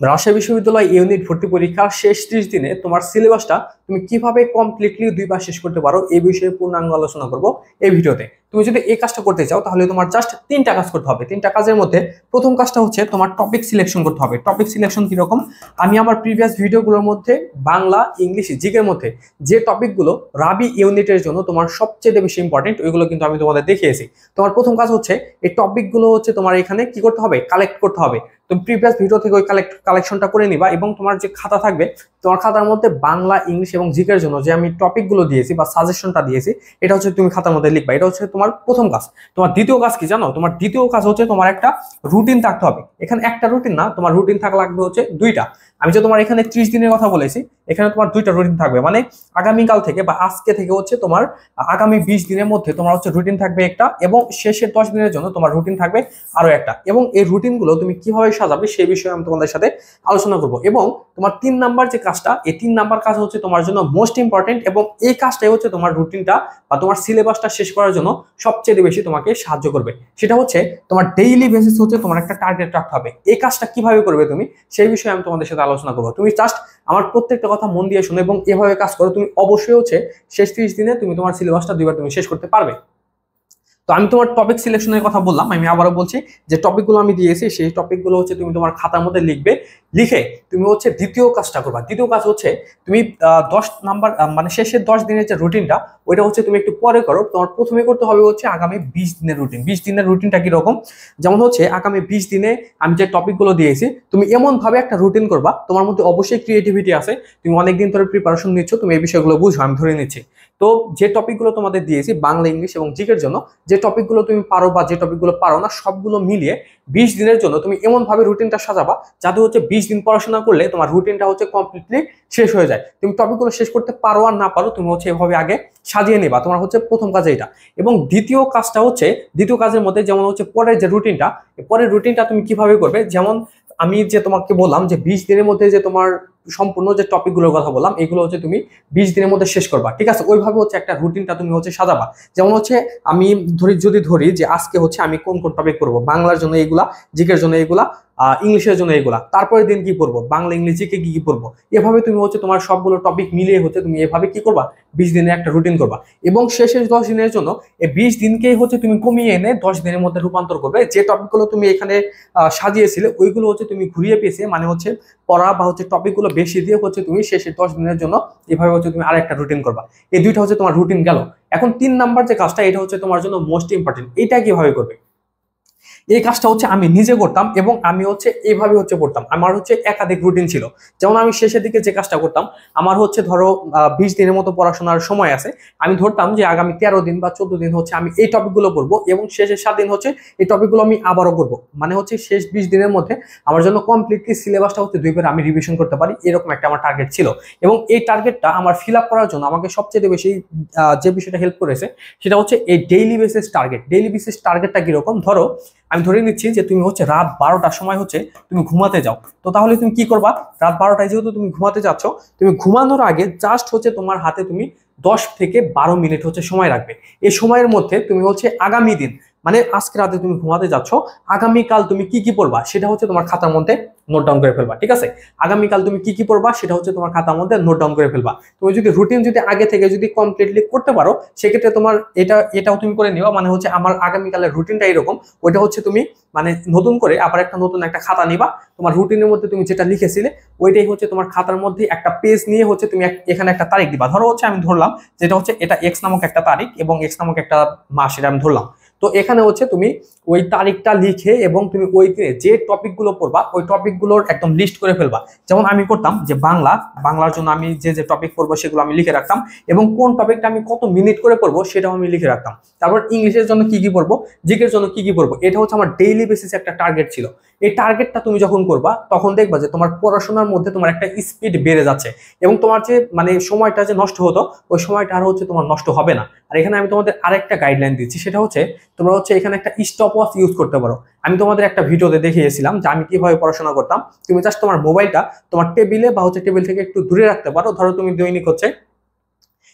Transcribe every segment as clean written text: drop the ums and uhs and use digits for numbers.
রাজশাহী বিশ্ববিদ্যালয় ইউনিট ভর্তি পরীক্ষার শেষ 30 দিনে তোমার সিলেবাসটা তুমি কিভাবে কমপ্লিটলি 2 বার শেষ করতে পারো এই বিষয়ে পূর্ণাঙ্গ আলোচনা করব এই ভিডিওতে। তুমি যদি এই কাজটা করতে চাও তাহলে তোমার জাস্ট 3টা কাজ করতে হবে। 3টা কাজের মধ্যে প্রথম কাজটা হচ্ছে তোমার টপিক সিলেকশন করতে হবে। টপিক সিলেকশন কিরকম, আমি আমার প্রিভিয়াস ভিডিওগুলোর মধ্যে বাংলা, ইংলিশ, জিকের মধ্যে যে টপিকগুলো রাবি ইউনিটের জন্য তোমার সবচেয়ে বেশি ইম্পর্টেন্ট ওইগুলো কিন্তু আমি তোমাদের দেখিয়েছি। তোমার প্রথম কাজ হচ্ছে এই টপিকগুলো হচ্ছে তোমার এখানে কি করতে হবে, কালেক্ট করতে হবে। তুমি প্রিভিয়াস ভিডিও থেকে ওই কালেকশনটা করে নিবা এবং তোমার যে খাতা থাকবে তোমার খাতার মধ্যে বাংলা, ইংলিশ এবং জিকের জন্য যে আমি টপিকগুলো দিয়েছি বা সাজেশনটা দিয়েছি এটা হচ্ছে তুমি খাতার মধ্যে লিখবা। এটা হচ্ছে তোমার প্রথম কাজ। তোমার দ্বিতীয় কাজ কি জানো? তোমার দ্বিতীয় কাজ হচ্ছে তোমার একটা রুটিন থাকতে হবে। এখানে একটা রুটিন না, তোমার রুটিন থাকা লাগবে হচ্ছে 2টা। আমি যে তোমার এখানে 30 দিনের কথা বলেছি, এখানে তোমার 2টা রুটিন থাকবে। মানে আগামীকাল থেকে বা আজকে থেকে হচ্ছে তোমার আগামী 20 দিনের মধ্যে তোমার হচ্ছে রুটিন থাকবে একটা, এবং শেষের 10 দিনের জন্য তোমার রুটিন থাকবে আরো একটা। এবং এই রুটিনগুলো তুমি কিভাবে সাজাবে সেই বিষয়ে আমি তোমাদের সাথে আলোচনা করব। এবং তোমার 3 নাম্বার যে কাজটা, এই 3 নাম্বার কাজ হচ্ছে তোমার জন্য মোস্ট ইম্পর্টেন্ট, এবং এই কাজটাই হচ্ছে তোমার রুটিনটা বা তোমার সিলেবাসটা শেষ করার জন্য সবচেয়ে বেশি তোমাকে সাহায্য করবে। সেটা হচ্ছে তোমার ডেইলি বেসিস হচ্ছে তোমার একটা টার্গেট রাখতে হবে। এই কাজটা কিভাবে করবে তুমি সেই বিষয়ে আমি তোমাদের সাথে আলোচনা করবো। তুমি জাস্ট আমার প্রত্যেকটা কথা মন দিয়ে শোনো এবং এভাবে কাজ করো, তুমি অবশ্যই হচ্ছে শেষ 30 দিনে তুমি তোমার সিলেবাসটা 2বার তুমি শেষ করতে পারবে। তো আমি তোমার টপিক সিলেকশনের কথা বললাম, আমি আবারও বলছি যে টপিকগুলো আমি দিয়েছি সেই টপিকগুলো হচ্ছে তুমি তোমার খাতার মধ্যে লিখবে। লিখে তুমি হচ্ছে দ্বিতীয় কাজটা করবা। দ্বিতীয় কাজ হচ্ছে তুমি 10 নাম্বার মানে শেষের 10 দিনের যে রুটিনটা ওইটা হচ্ছে তুমি একটু পরে করো। তোমার প্রথমে করতে হবে হচ্ছে আগামী 20 দিনের রুটিন। 20 দিনের রুটিনটা কিরকম, যেমন হচ্ছে আগামী 20 দিনে আমি যে টপিকগুলো দিয়েছি তুমি এমন ভাবে একটা রুটিন করবা, তোমার মধ্যে অবশ্যই ক্রিয়েটিভিটি আছে, তুমি অনেকদিন ধরে প্রিপারেশন নিচ্ছ, তুমি এই বিষয়গুলো বুঝো, আমি ধরে নিচ্ছি। তো যে টপিকগুলো তোমাদের দিয়েছি বাংলা, ইংলিশ এবং জিকের জন্য, যে টপিকগুলো তুমি পারো বা যে টপিকগুলো পারো না সবগুলো মিলিয়ে 20 দিনের জন্য তুমি এমন ভাবে রুটিনটা সাজাবা যাতে হচ্ছে 20 দিন পড়াশোনা করলে তোমার রুটিনটা হচ্ছে কমপ্লিটলি শেষ হয়ে যায়। তুমি টপিকগুলো শেষ করতে পারো আর না পারো তুমি হচ্ছে এভাবে আগে সাজিয়ে নেবা। তোমার হচ্ছে প্রথম কাজ এটা। এবং দ্বিতীয় কাজটা হচ্ছে, দ্বিতীয় কাজের মধ্যে যেমন হচ্ছে পরের যে রুটিনটা, পরের রুটিনটা তুমি কিভাবে করবে, যেমন আমি যে তোমাকে বললাম যে 20 দিনের মধ্যে যে তোমার সম্পূর্ণ যে টপিকগুলোর কথা বললাম এগুলো হচ্ছে তুমি 20 দিনের মধ্যে শেষ করবা, ঠিক আছে? ওইভাবে হচ্ছে একটা রুটিনটা তুমি হচ্ছে সাজাবা। যেমন হচ্ছে আমি ধরি যে আজকে হচ্ছে আমি কোন কোন টপিক পড়বো, বাংলার জন্য এগুলা, জিকের জন্য এগুলা, ইংলিশের জন্য এগুলা, তারপরের দিন কি পড়বো, বাংলা, ইংলিশ, জিকে কি কি পড়বো, এভাবে তুমি হচ্ছে তোমার সবগুলো টপিক মিলিয়ে হচ্ছে তুমি এভাবে কি করবা, 20 দিনের একটা রুটিন করবা। এবং শেষের 10 দিনের জন্য এই 20 দিনকেই হচ্ছে তুমি কমিয়ে এনে 10 দিনের মধ্যে রূপান্তর করবে। যে টপিকগুলো তুমি এখানে সাজিয়েছিলে ওইগুলো হচ্ছে তুমি ঘুরিয়ে পেয়েছে, মানে হচ্ছে পড়া বা হচ্ছে টপিকগুলো বেশি দিয়ে হচ্ছে তুমি শেষের 10 দিনের জন্য এভাবে হচ্ছে তুমি আরেকটা রুটিন করবা। এই দুইটা হচ্ছে তোমার রুটিন গেল। এখন 3 নাম্বার যে কাজটা এটা হচ্ছে তোমার জন্য মোস্ট ইম্পর্টেন্ট। এটা কিভাবে করবে, এই কাজটা হচ্ছে আমি নিজে করতাম এবং আমি হচ্ছে এইভাবে হচ্ছে পড়তাম। আমার হচ্ছে একাধিক রুটিন ছিল। যেমন আমি শেষের দিকে যে কাজটা করতাম, আমার হচ্ছে ধরো 20 দিনের মতো পড়াশোনার সময় আছে, আমি ধরতাম যে আগামী 13 দিন বা 14 দিন হচ্ছে আমি এই টপিকগুলো পড়বো এবং শেষের 7 দিন হচ্ছে এই টপিকগুলো আমি আবারও করবো। মানে হচ্ছে শেষ 20 দিনের মধ্যে আমার জন্য কমপ্লিটলি সিলেবাসটা হচ্ছে 2বার আমি রিভিশন করতে পারি, এরকম একটা আমার টার্গেট ছিল। এবং এই টার্গেটটা আমার ফিল আপ করার জন্য আমাকে সবচেয়ে বেশি যে বিষয়টা হেল্প করেছে সেটা হচ্ছে এই daily basis target. Daily basis টার্গেটটা কিরকম, ধরো আমি ধরে নিচ্ছি যে তুমি হচ্ছে রাত 12টার সময় হচ্ছে তুমি ঘুমাতে যাও, তো তাহলে তুমি কি করবা, রাত 12টায় যেহেতু তুমি ঘুমাতে যাচ্ছ, তুমি ঘুমানোর আগে জাস্ট হচ্ছে তোমার হাতে তুমি 10 থেকে 12 মিনিট হচ্ছে সময় রাখবে। এই সময়ের মধ্যে তুমি হচ্ছে আগামী দিন, মানে আজকে রাতে তুমি ঘুমাতে যাচ্ছ, আগামীকাল তুমি কি কি পড়বা সেটা হচ্ছে তোমার খাতার মধ্যে নোট ডাউন করে ফেলবা, ঠিক আছে? আগামীকাল তুমি কি কি পড়বা সেটা হচ্ছে তোমার খাতার মধ্যে নোট ডাউন করে ফেলবা। তুমি যদি রুটিন যদি আগে থেকে যদি কমপ্লিটলি করতে পারো সেক্ষেত্রে তোমার এটাও তুমি করে নিবা। মানে হচ্ছে আমার আগামীকালের রুটিনটা এরকম, ওইটা হচ্ছে তুমি মানে নতুন করে আবার নতুন একটা খাতা নিবা, তোমার রুটিনের মধ্যে তুমি যেটা লিখেছিলে ওইটাই হচ্ছে তোমার খাতার মধ্যে একটা পেজ নিয়ে হচ্ছে তুমি এখানে একটা তারিখ দিবা। ধরো হচ্ছে আমি ধরলাম যেটা হচ্ছে এটা এক্স নামক একটা তারিখ এবং এক্স নামক একটা মাস, এটা আমি ধরলাম। তো এখানে হচ্ছে তুমি ওই তারিখটা লিখে এবং তুমি ওই যে টপিকগুলো পড়বা ওই টপিকগুলোর একদম লিস্ট করে ফেলবা। যেমন আমি করতাম যে বাংলার জন্য আমি যে যে টপিক পড়বো সেগুলো আমি লিখে রাখতাম এবং কোন টপিকটা আমি কত মিনিট করে পড়বো সেটাও আমি লিখে রাখতাম। তারপর ইংলিশের জন্য কি কি পড়বো, জিকের জন্য কি কি পড়বো, এটা হচ্ছে আমার ডেইলি বেসিসে একটা টার্গেট ছিল। এই টার্গেটটা তুমি যখন করবা তখন দেখবা যে তোমার পড়াশোনার মধ্যে তোমার একটা স্পিড বেড়ে যাচ্ছে এবং তোমার যে মানে সময়টা যে নষ্ট হতো ওই সময়টা আর হচ্ছে তোমার নষ্ট হবে না। আর এখানে আমি তোমাদের আরেকটা গাইডলাইন দিচ্ছি, সেটা হচ্ছে তোমরা হচ্ছে এখানে একটা স্টপ ওয়াচ ইউজ করতে পারো। আমি তোমাদের একটা ভিডিওতে দেখিয়েছিলাম যে আমি কিভাবে পড়াশোনা করতাম। তুমি জাস্ট তোমার মোবাইলটা তোমার টেবিলে বা হচ্ছে টেবিল থেকে একটু দূরে রাখতে পারো। ধরো তুমি দৈনিক হচ্ছে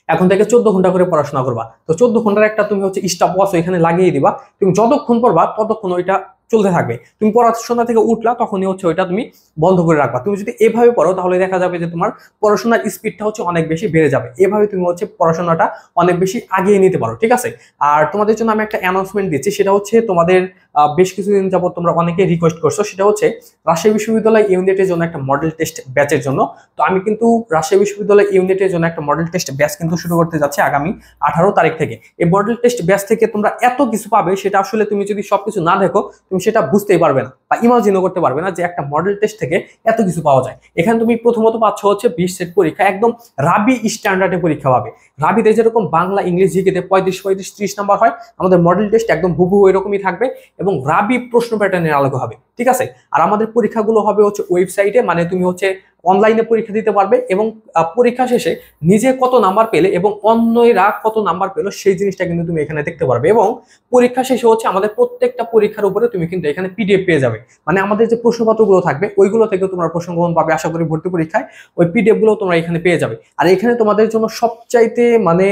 এখন থেকে 14 ঘন্টা করে পড়াশোনা করবা, তো 14 ঘন্টার একটা তুমি হচ্ছে স্টপ ওয়াচ এখানে লাগিয়ে দিবা। তুমি যতক্ষণ পড়বা ততক্ষণ ওইটা চলতে থাকবে। তুমি পড়াশোনা থেকে উঠলা তখনই হচ্ছে ওইটা তুমি বন্ধ করে রাখবা। তুমি যদি এভাবে পড়ো তাহলে দেখা যাবে যে তোমার পড়াশোনার স্পিডটা হচ্ছে অনেক বেশি বেড়ে যাবে। এভাবে তুমি হচ্ছে পড়াশোনাটা অনেক বেশি আগিয়ে নিতে পারো, ঠিক আছে। আর তোমাদের জন্য আমি একটা অ্যানাউন্সমেন্ট দিচ্ছি, সেটা হচ্ছে তোমাদের বেশ কিছুদিন যাবত তোমরা অনেকে রিকোয়েস্ট করছো, সেটা হচ্ছে রাজশাহী বিশ্ববিদ্যালয় ইউনিটের জন্য একটা মডেল টেস্ট ব্যাচের জন্য। তো আমি কিন্তু রাজশাহী বিশ্ববিদ্যালয় ইউনিটের জন্য একটা মডেল টেস্ট ব্যাচ কিন্তু শুরু করতে যাচ্ছি আগামী 18 তারিখ থেকে। এই মডেল টেস্ট ব্যাচ থেকে তোমরা এত কিছু পাবে, সেটা আসলে তুমি যদি সবকিছু না দেখো তুমি সেটা বুঝতেই পারবে না বা ইমাজিনও করতে পারবে না যে একটা মডেল টেস্ট থেকে এত কিছু পাওয়া যায়। এখানে তুমি প্রথমত পাচ্ছ হচ্ছে 20 সেট পরীক্ষা, একদম রাবি স্ট্যান্ডার্ডে পরীক্ষা পাবে। রাবিতে যেরকম বাংলা ইংলিশ জিকেতে 35-35-30 নাম্বার হয়, আমাদের মডেল টেস্ট একদম হুবহু এরকমই থাকবে এবং রাবি প্রশ্ন প্যাটার্নের আলোকে হবে, ঠিক আছে। আর আমাদের পরীক্ষাগুলো হবে হচ্ছে ওয়েবসাইটে, মানে তুমি হচ্ছে অনলাইনে পরীক্ষা দিতে পারবে এবং পরীক্ষা শেষে নিজে কত নাম্বার পেলে এবং অন্যরা কত নাম্বার পেলো সেই জিনিসটা কিন্তু তুমি এখানে দেখতে পারবে। এবং পরীক্ষা শেষে হচ্ছে আমাদের প্রত্যেকটা পরীক্ষার উপরে তুমি কিন্তু এখানে পিডিএফ পেয়ে যাবে, মানে আমাদের যে প্রশ্নপত্রগুলো থাকবে ওইগুলো থেকে তোমরা প্রশ্নগ্রহণ পাবে আশা করি ভর্তি পরীক্ষায়, ওই পিডিএফ গুলো তোমরা এখানে পেয়ে যাবে। আর এখানে তোমাদের জন্য সবচাইতে মানে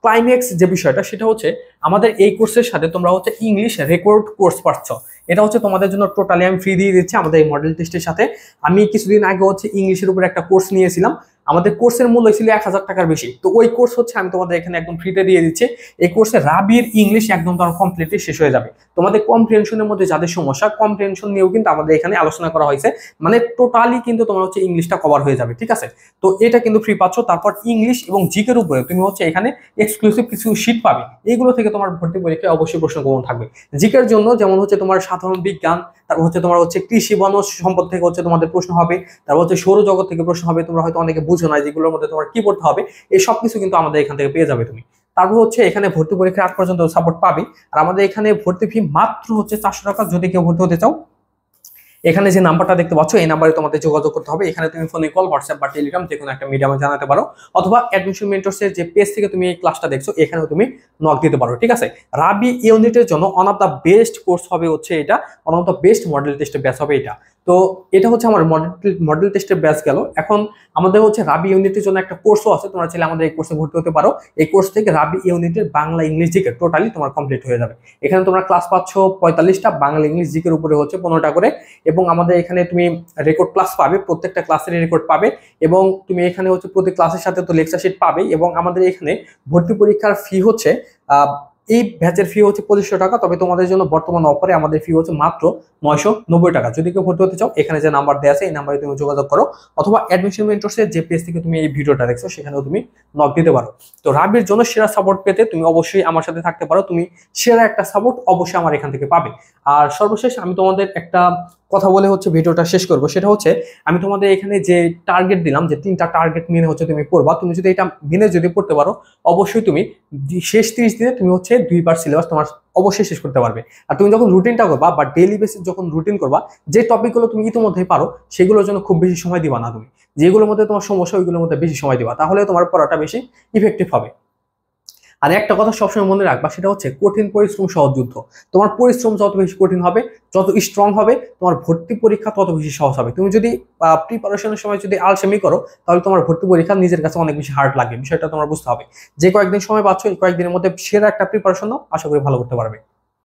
ক্লাইম্যাক্স যে বিষয়টা সেটা হচ্ছে আমাদের এই কোর্সের সাথে তোমরা হচ্ছে ইংলিশ রেকর্ড কোর্স পাচ্ছ। এটা হচ্ছে তোমাদের জন্য টোটালি আমি ফ্রি দিয়ে দিচ্ছি আমাদের এই মডেল টেস্টের সাথে। আমি কিছুদিন আগে হচ্ছে ইংলিশের উপর একটা কোর্স নিয়েছিলাম, আমাদের কোর্সের মূল্য ছিল 1000 টাকার বেশি। তো ওই কোর্স হচ্ছে আমি তোমাদের এখানে একদম ফ্রিতে দিয়ে দিচ্ছি। এই কোর্সে রাবির ইংলিশ একদম তোমার কমপ্লিটলি শেষ হয়ে যাবে। তোমাদের কম্প্রিহেনশনের মধ্যে যাদের সমস্যা, কম্প্রিহেনশন নিয়েও কিন্তু আমাদের এখানে আলোচনা করা হয়েছে, মানে টোটালি কিন্তু তোমার হচ্ছে ইংলিশটা কভার হয়ে যাবে, ঠিক আছে। তো এটা কিন্তু ফ্রি পাচ্ছ। তারপর ইংলিশ এবং জিকের উপরে তুমি হচ্ছে এখানে এক্সক্লুসিভ কিছু শীট পাবে, এইগুলো থেকে তোমার ভর্তি পরীক্ষায় অবশ্যই প্রশ্নগ্রহণ থাকবে। জিকের জন্য যেমন হচ্ছে তোমার সাধারণ বিজ্ঞান, তারপর হচ্ছে তোমার হচ্ছে কৃষি বনজ সম্পদ থেকে হচ্ছে তোমাদের প্রশ্ন হবে, তারপর হচ্ছে সৌরজগৎ থেকে প্রশ্ন হবে, তোমরা হয়তো অনেকে বুঝো না যেগুলোর মধ্যে তোমার কি পড়তে হবে, এই সব কিছু কিন্তু আমাদের এখান থেকে পেয়ে যাবে তুমি। তারপর হচ্ছে এখানে ভর্তি পরীক্ষা আজ পর্যন্ত সাপোর্ট পাবে। আর আমাদের এখানে ভর্তি ফি মাত্র হচ্ছে 400 টাকা। যদি কেউ ভর্তি হতে চাও এখানে যে নাম্বারটা দেখতে পাচ্ছ এই নাম্বারে তোমাদের যোগাযোগ করতে হবে। এখানে তুমি ফোনে কল, হোয়াটসঅ্যাপ বা টেলিগ্রাম যে কোনো একটা মিডিয়ামে জানাতে পারো, অথবা অ্যাডমিশন মেন্টরসের যে পেজ থেকে তুমি এই ক্লাসটা দেখছো এখানেও তুমি নক দিতে পারো, ঠিক আছে। রাবি ইউনিটের জন্য one of the best course হবে হচ্ছে এটা, one of the best model টেস্টের ব্যাচ হবে এটা। তো এটা হচ্ছে আমার মডেল টেস্টের ব্যাচ গেল। এখন আমাদের হচ্ছে রাবি ইউনিটের জন্য একটা কোর্সও আছে, তোমরা চাইলে আমাদের এই কোর্সে ভর্তি হতে পারো। এই কোর্স থেকে রাবি ইউনিটের বাংলা ইংলিশ জিকে টোটালি তোমার কমপ্লিট হয়ে যাবে। এখানে তোমরা ক্লাস পাচ্ছ 45টা, বাংলা ইংলিশ জিকের উপরে হচ্ছে 15টা করে, এবং আমাদের এখানে তুমি রেকর্ড ক্লাস পাবে, প্রত্যেকটা ক্লাসের রেকর্ড পাবে, এবং তুমি এখানে হচ্ছে প্রতি ক্লাসের সাথে তো লেকচার শিট পাবে। এবং আমাদের এখানে ভর্তি পরীক্ষার ফি হচ্ছে এই ব্যাচের ফি হচ্ছে 2500 টাকা, তবে তোমাদের জন্য বর্তমান অফারে আমাদের ফি হচ্ছে মাত্র 990 টাকা। যদি কেউ ভর্তি হতে চাও এখানে যে নাম্বার দেওয়া আছে এই নাম্বারে তুমি যোগাযোগ করো, অথবা অ্যাডমিশন মেন্টরসের যে পেজ থেকে তুমি এই ভিডিওটা দেখছো সেখানেও তুমি নক দিতে পারো। তো রাবির জন্য সেরা সাপোর্ট পেতে তুমি অবশ্যই আমার সাথে থাকতে পারো, তুমি সেরা একটা সাপোর্ট অবশ্যই আমার এখান থেকে পাবে। আর সর্বশেষ আমি তোমাদের একটা কথা বলে হচ্ছে ভিডিওটা শেষ করবো, সেটা হচ্ছে আমি তোমাদের এখানে যে টার্গেট দিলাম যে 3টা টার্গেট মেনে হচ্ছে তুমি পড়বা, তুমি যদি এটা মেনে যদি পড়তে পারো অবশ্যই তুমি শেষ 30 দিনে তুমি হচ্ছে 2বার সিলেবাস তোমার অবশ্যই শেষ করতে পারবে। আর তুমি যখন রুটিনটা করবা বা ডেইলি বেসিস যখন রুটিন করবা, যে টপিকগুলো তুমি ইতিমধ্যেই পারো সেগুলোর জন্য খুব বেশি সময় দিবা না, তুমি যেগুলোর মধ্যে তোমার সমস্যা ওইগুলোর মধ্যে বেশি সময় দিবা, তাহলে তোমার পড়াটা বেশি ইফেক্টিভ হবে। আর একটা কথা সবসময় মনে রাখবা, সেটা হচ্ছে কঠিন পরিশ্রম সহজ যুদ্ধ। তোমার পরিশ্রম যত বেশি কঠিন হবে, যত স্ট্রং হবে, তোমার ভর্তি পরীক্ষা তত বেশি সহজ হবে। তুমি যদি প্রিপারেশনের সময় যদি আলসেমি করো তাহলে তোমার ভর্তি পরীক্ষা নিজের কাছে অনেক বেশি হার্ড লাগবে। বিষয়টা তোমার বুঝতে হবে। যে কয়েকদিন সময় পাচ্ছ এই কয়েকদিনের মধ্যে সেরা একটা প্রিপারেশন নাও, আশা করি ভালো করতে পারবে।